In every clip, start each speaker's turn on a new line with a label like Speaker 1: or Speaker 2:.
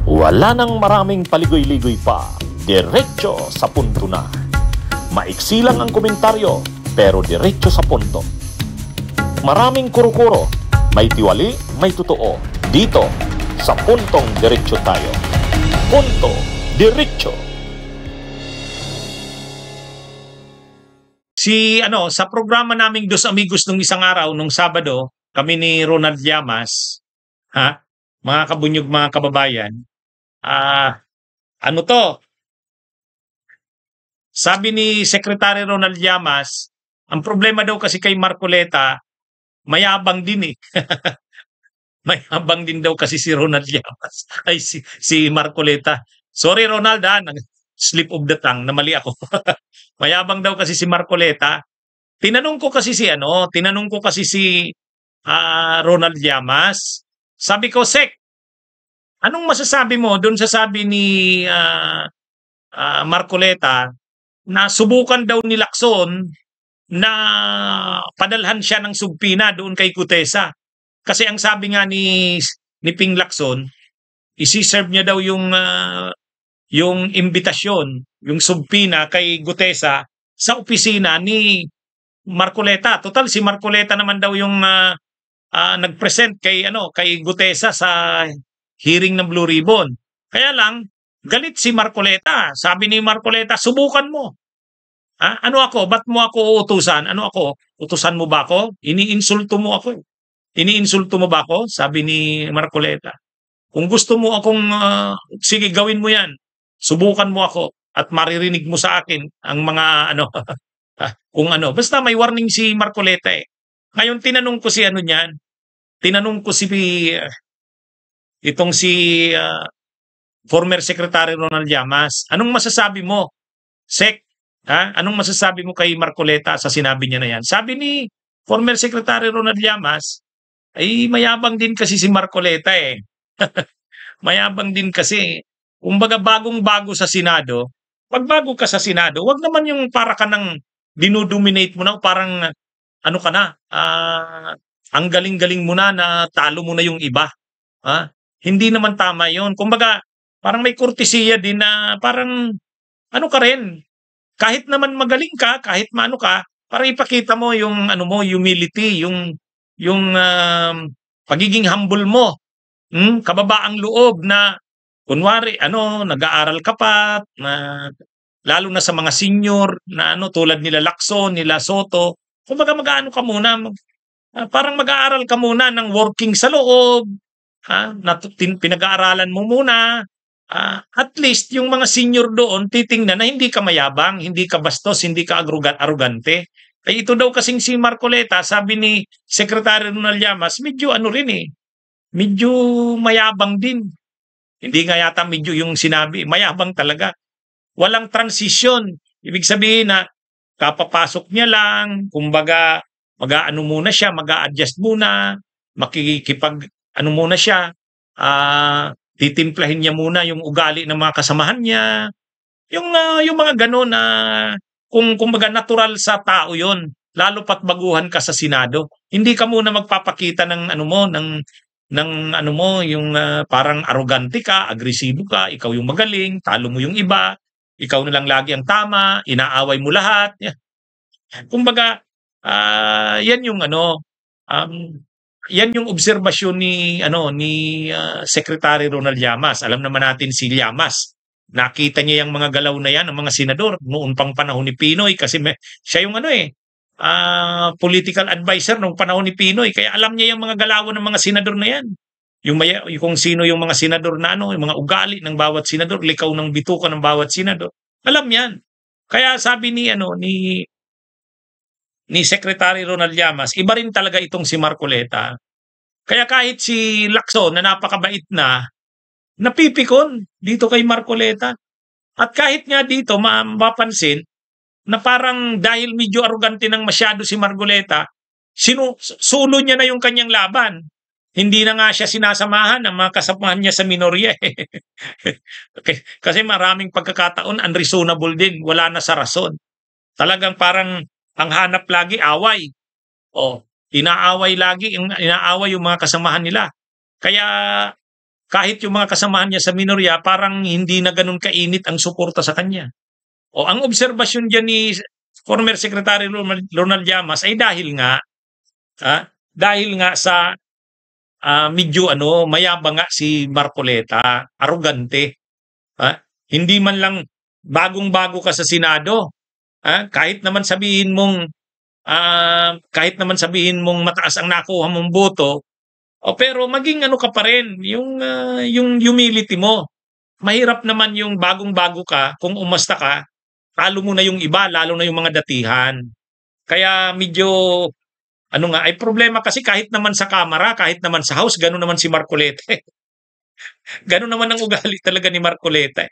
Speaker 1: Wala nang maraming paligoy-ligoy pa, diretso sa punto na. Maiksi lang ang komentaryo, pero diretso sa punto. Maraming kuro-kuro, may tiwali, may totoo. Dito, sa puntong diretso tayo. Punto, diretso.
Speaker 2: Sa programa naming Dos Amigos nung isang araw, nung Sabado, kami ni Ronald Llamas, mga kabunyog, mga kababayan, sabi ni Secretary Ronald Llamas, ang problema daw kasi kay Marcoleta, mayabang din eh. Mayabang din daw kasi si Ronald Llamas. Ay, si Marcoleta. Sorry Ronald, slip of the tongue, namali ako. Mayabang daw kasi si Marcoleta. Tinanong ko kasi si Ronald Llamas. Sabi ko, Sek, anong masasabi mo doon sa sabi ni Marcoleta na subukan daw ni Lacson na padalhan siya ng subpina doon kay Gutesa? Kasi ang sabi nga ni Ping Lacson, isi-serve niya daw yung imbitasyon, yung subpina kay Gutesa sa opisina ni Marcoleta. Total si Marcoleta naman daw yung nag-present kay Gutesa sa hearing ng Blue Ribbon. Kaya lang galit si Marcoleta. Sabi ni Marcoleta, subukan mo. Ano ako? Ba't mo ako uutusan? Ano ako? Utusan mo ba ako? Iniinsulto mo ako. Iniinsulto mo ba ako? Sabi ni Marcoleta. Kung gusto mo akong, sige gawin mo yan. Subukan mo ako at maririnig mo sa akin ang mga kung ano. Basta may warning si Marcoleta eh. Ngayon tinanong ko si former Secretary Ronald Llamas, anong masasabi mo, Sec? Anong masasabi mo kay Marcoleta sa sinabi niya na yan? Sabi ni former Secretary Ronald Llamas, ay mayabang din kasi si Marcoleta eh. Mayabang din kasi. Kumbaga bagong-bago sa Senado. Pag bago ka sa Senado, wag naman yung para ka nang dinudominate mo na, parang ang galing-galing mo na talo mo na yung iba. Hindi naman tama yon. Kumbaga, parang may kurtesiya din na parang ka rin. Kahit naman magaling ka, kahit maano ka, para ipakita mo yung humility, yung pagiging humble mo. Kababaang loob na kunwari nag-aaral ka pa lalo na sa mga senior na tulad nila Lacson, nila Soto. Kumbaga ka muna, parang mag-aaral ka muna ng working sa loob, pinag-aaralan mo muna. At least yung mga senior doon titingnan na hindi ka mayabang, hindi ka bastos, hindi ka arugante. Ay ito daw kasing si Marcoleta, sabi ni Secretary Ronald Llamas, medyo medyo mayabang din. Hindi nga yata medyo yung sinabi, mayabang talaga. Walang transition. Ibig sabihin na kapapasok niya lang, kumbaga muna siya, mag-a-adjust muna, muna siya, titimplahin niya muna yung ugali ng mga kasamahan niya. Yung mga gano'n na kumbaga natural sa tao 'yon, lalo pat baguhan ka sa Senado. Hindi ka muna magpapakita ng yung parang arrogante ka, agresibo ka, ikaw yung magaling, talo mo yung iba, ikaw na lang lagi ang tama, inaaway mo lahat. Kumbaga, yan yung yan yung obserbasyon ni Secretary Ronald Llamas. Alam naman natin si Llamas. Nakita niya yung mga galaw na yan ng mga senador noon pang panahon ni Pinoy kasi siya yung political advisor nung panahon ni Pinoy. Kaya alam niya yung mga galawan ng mga senador na yan. Kung sino yung mga senador na yung mga ugali ng bawat senador, likaw ng bituka ng bawat senador. Alam yan. Kaya sabi ni Secretary Ronald Llamas, iba rin talaga itong si Marcoleta. Kaya kahit si Lacson na napakabait na, napipikon dito kay Marcoleta. At kahit nga dito, mapapansin na parang dahil medyo arugante ng masyado si Marcoleta, sulo niya na yung kanyang laban. Hindi na nga siya sinasamahan ng mga kasamahan niya sa minorya. Kasi maraming pagkakataon, unreasonable din. Wala na sa rason. Talagang parang ang hanap lagi away. Inaaway yung mga kasamahan nila. Kaya kahit yung mga kasamahan niya sa minorya, parang hindi na ganun kainit ang suporta sa kanya. O ang obserbasyon dyan ni former Secretary Ronald Llamas ay dahil nga sa medyo mayabang nga si Marcoleta, arrogante. Hindi man lang bagong-bago ka sa Senado. Kahit naman sabihin mong mataas ang nakuha mong boto, pero maging ka pa rin, yung humility mo. Mahirap naman yung bagong-bago ka, kung umasta ka, talo mo na yung iba, lalo na yung mga datihan. Kaya medyo, ay problema kasi kahit naman sa Kamara, kahit naman sa House, gano'n naman si Marcoleta. Gano'n naman ang ugali talaga ni Marcoleta.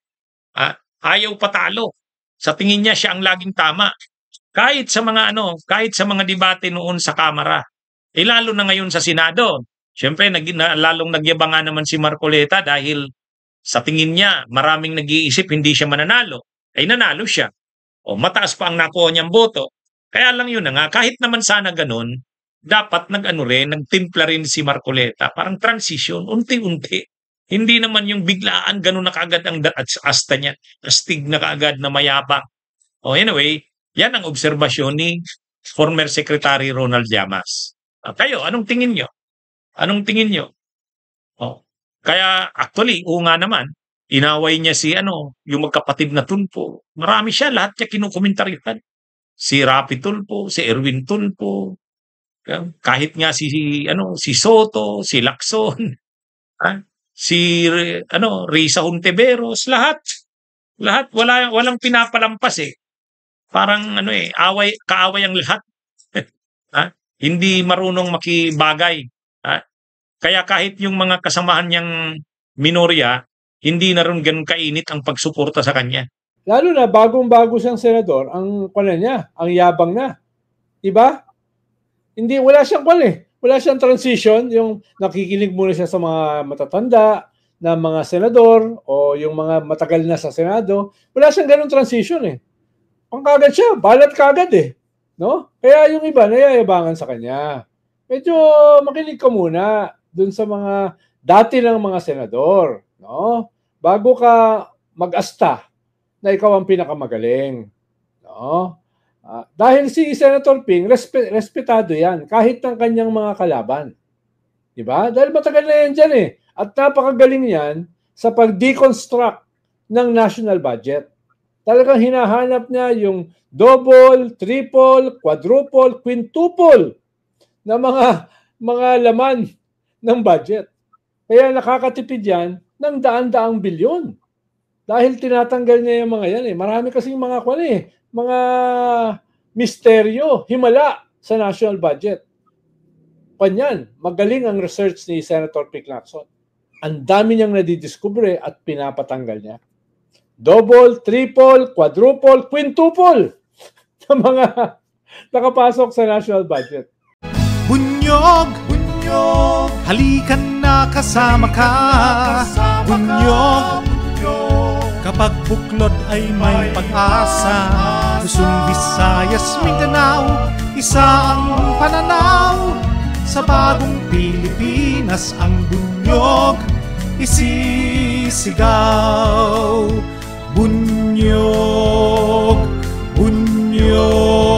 Speaker 2: Ayaw patalo. Sa tingin niya, siya ang laging tama. Kahit sa mga debate noon sa Kamara. Lalo na ngayon sa Senado. Siyempre, lalong nagyabanga naman si Marcoleta dahil sa tingin niya, maraming nag-iisip hindi siya mananalo. Ay nanalo siya. O mataas pa ang nakuha niyang boto. Kaya lang yun na nga, kahit naman sana ganun, dapat nagtimpla rin si Marcoleta. Parang transition, unti-unti. Hindi naman yung biglaan, ganun na kaagad ang asta niya. Astig na kaagad na mayabang. Anyway, yan ang obserbasyon ni former Secretary Ronald Llamas. Kayo, anong tingin nyo? Anong tingin nyo? Kaya actually, nga naman, inaway niya yung magkapatid na Tulfo. Marami siya, lahat niya kinukomentaryohan. Si Rapi Tulfo, si Erwin Tulfo, kahit nga si Soto, si Lacson, si Risa Hontiveros, lahat walang pinapalampas Parang kaaway ang lahat. Hindi marunong makibagay. Kaya kahit yung mga kasamahan niyang minorya, hindi na rin ganun kainit ang pagsuporta sa kanya.
Speaker 3: Lalo na bagong-bago siyang senador, ang yabang na. Diba? Wala siyang wala siyang transition, yung nakikinig muna siya sa mga matatanda na mga senador o yung mga matagal na sa Senado. Wala siyang ganung transition Pangkagad siya, balat kagad no? Kaya yung iba nayayabangan sa kanya. Medyo makinig ka muna dun sa mga dati ng mga senador, no? Bago ka mag-asta na ikaw ang pinakamagaling, no? Dahil si Senator Ping, respetado yan kahit ng kanyang mga kalaban. Diba? Dahil matagal na yan dyan At napakagaling yan sa pag-deconstruct ng national budget. Talagang hinahanap niya yung double, triple, quadruple, quintuple na mga laman ng budget. Kaya nakakatipid yan ng daan-daang bilyon. Dahil tinatanggal niya yung mga yan Marami kasing mga mga misteryo, himala sa national budget. Kanyan, magaling ang research ni Senator Ping Lacson. Ang dami niyang nadidiskubre at pinapatanggal niya. Double, triple, quadruple, quintuple na mga nakapasok sa national budget.
Speaker 4: Bunyog, halikan na kasama ka. Bunyog, kapag buklod ay may pag-asa. Luzon, Visayas, Mindanao, isa ang pananaw. Sa bagong Pilipinas ang bunyog isisigaw. Bunyog, bunyog.